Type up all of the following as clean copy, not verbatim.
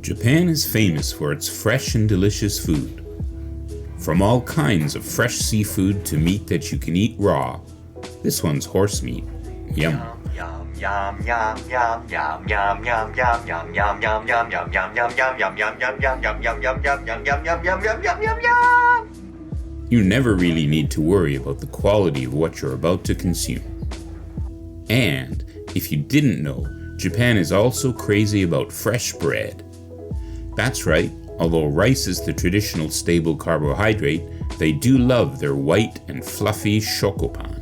Japan is famous for its fresh and delicious food. From all kinds of fresh seafood to meat that you can eat raw. This one's horse meat. Yum. You never really need to worry about the quality of what you're about to consume. And, if you didn't know, Japan is also crazy about fresh bread. That's right, although rice is the traditional stable carbohydrate, they do love their white and fluffy shokopan.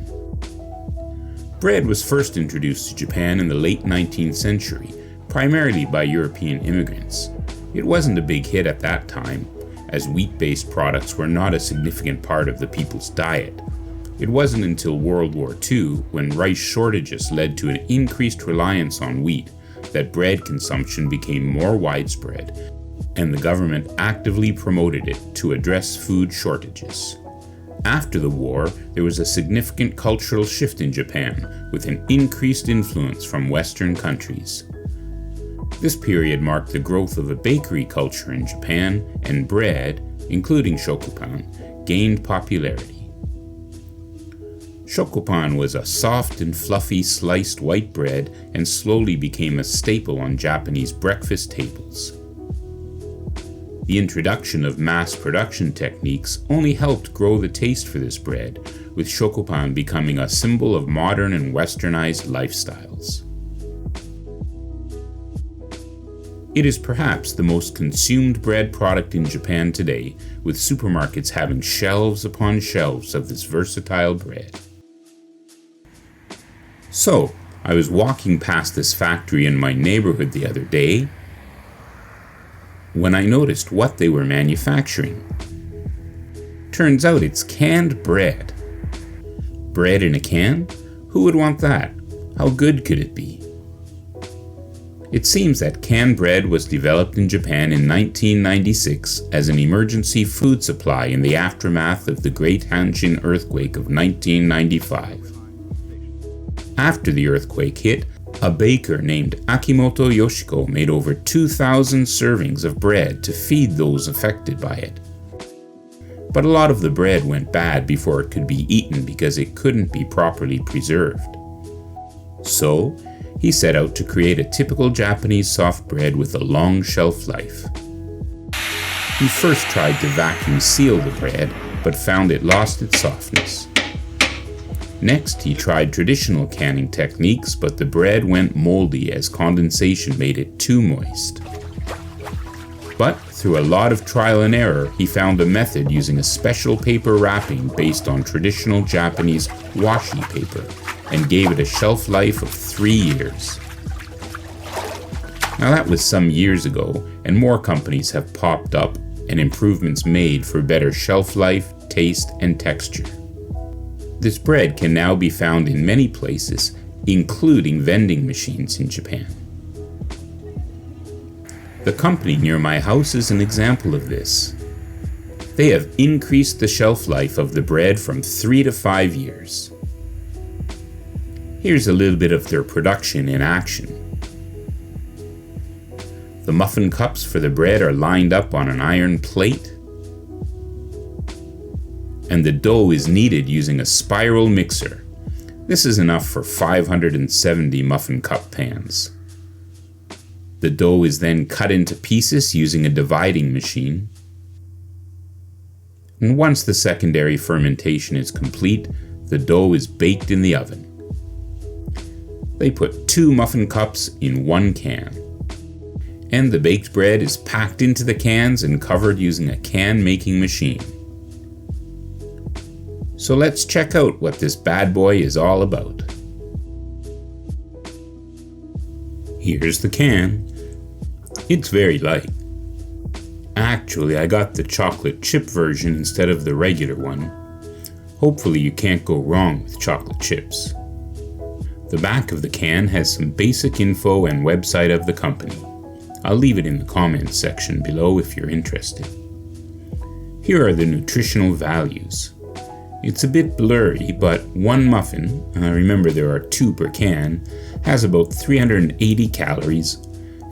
Bread was first introduced to Japan in the late 19th century, primarily by European immigrants. It wasn't a big hit at that time, as wheat-based products were not a significant part of the people's diet. It wasn't until World War II, when rice shortages led to an increased reliance on wheat, that bread consumption became more widespread, and the government actively promoted it to address food shortages. After the war, there was a significant cultural shift in Japan, with an increased influence from Western countries. This period marked the growth of a bakery culture in Japan, and bread, including shokopan, gained popularity. Shokopan was a soft and fluffy sliced white bread and slowly became a staple on Japanese breakfast tables. The introduction of mass production techniques only helped grow the taste for this bread, with shokopan becoming a symbol of modern and westernized lifestyles. It is perhaps the most consumed bread product in Japan today, with supermarkets having shelves upon shelves of this versatile bread. So, I was walking past this factory in my neighborhood the other day when I noticed what they were manufacturing. Turns out it's canned bread. Bread in a can? Who would want that? How good could it be? It seems that canned bread was developed in Japan in 1996 as an emergency food supply in the aftermath of the Great Hanshin earthquake of 1995. After the earthquake hit, a baker named Akimoto Yoshiko made over 2,000 servings of bread to feed those affected by it. But a lot of the bread went bad before it could be eaten because it couldn't be properly preserved. So, he set out to create a typical Japanese soft bread with a long shelf life. He first tried to vacuum seal the bread, but found it lost its softness. Next, he tried traditional canning techniques, but the bread went moldy as condensation made it too moist. But through a lot of trial and error, he found a method using a special paper wrapping based on traditional Japanese washi paper, and gave it a shelf life of 3 years. Now that was some years ago, and more companies have popped up and improvements made for better shelf life, taste, and texture. This bread can now be found in many places, including vending machines in Japan. The company near my house is an example of this. They have increased the shelf life of the bread from 3 to 5 years. Here's a little bit of their production in action. The muffin cups for the bread are lined up on an iron plate, and the dough is kneaded using a spiral mixer. This is enough for 570 muffin cup pans. The dough is then cut into pieces using a dividing machine. And once the secondary fermentation is complete, the dough is baked in the oven. They put 2 muffin cups in 1 can. And the baked bread is packed into the cans and covered using a can-making machine. So let's check out what this bad boy is all about. Here's the can. It's very light. Actually, I got the chocolate chip version instead of the regular one. Hopefully you can't go wrong with chocolate chips. The back of the can has some basic info and website of the company. I'll leave it in the comments section below if you're interested. Here are the nutritional values. It's a bit blurry, but one muffin, remember there are 2 per can, has about 380 calories,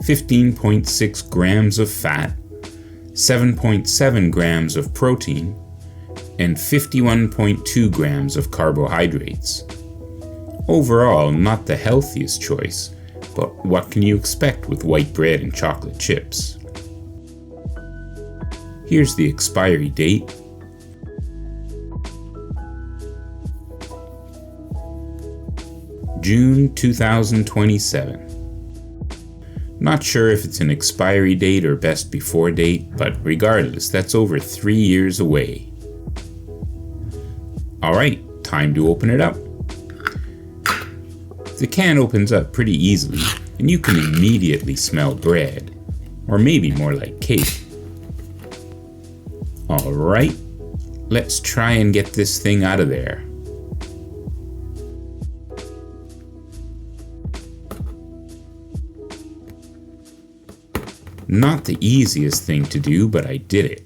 15.6 grams of fat, 7.7 grams of protein, and 51.2 grams of carbohydrates. Overall, not the healthiest choice, but what can you expect with white bread and chocolate chips? Here's the expiry date. June 2027. Not sure if it's an expiry date or best before date, but regardless, that's over 3 years away. Alright, time to open it up. The can opens up pretty easily, and you can immediately smell bread, or maybe more like cake. Alright, let's try and get this thing out of there. Not the easiest thing to do, but I did it.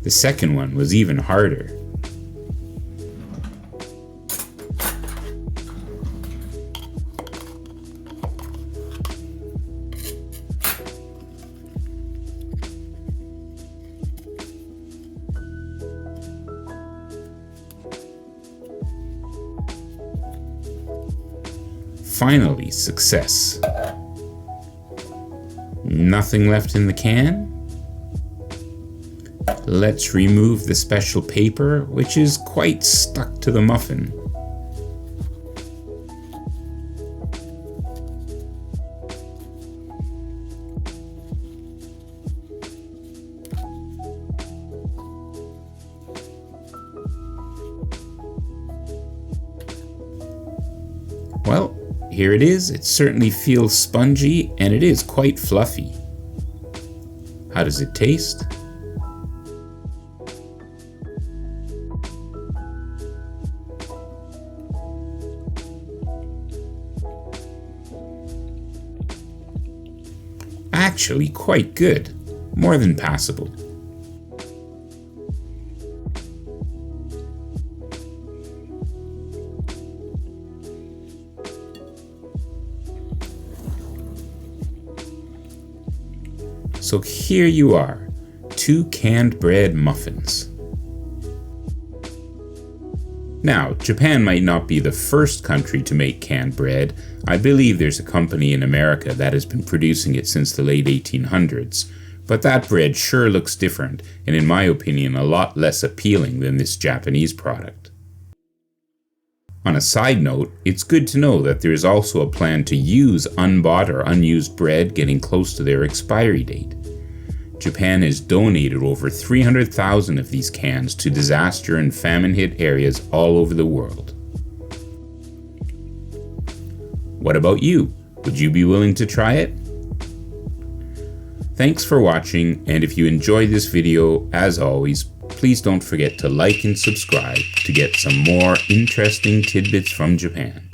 The second one was even harder. Finally, success. Nothing left in the can? Let's remove the special paper, which is quite stuck to the muffin. Well, here it is. It certainly feels spongy, and it is quite fluffy. How does it taste? Actually quite good, more than passable. So here you are, 2 canned bread muffins. Now, Japan might not be the first country to make canned bread. I believe there's a company in America that has been producing it since the late 1800s. But that bread sure looks different, and in my opinion, a lot less appealing than this Japanese product. On a side note, it's good to know that there is also a plan to use unbought or unused bread getting close to their expiry date. Japan has donated over 300,000 of these cans to disaster and famine-hit areas all over the world. What about you? Would you be willing to try it? Thanks for watching, and if you enjoyed this video, as always, please don't forget to like and subscribe to get some more interesting tidbits from Japan.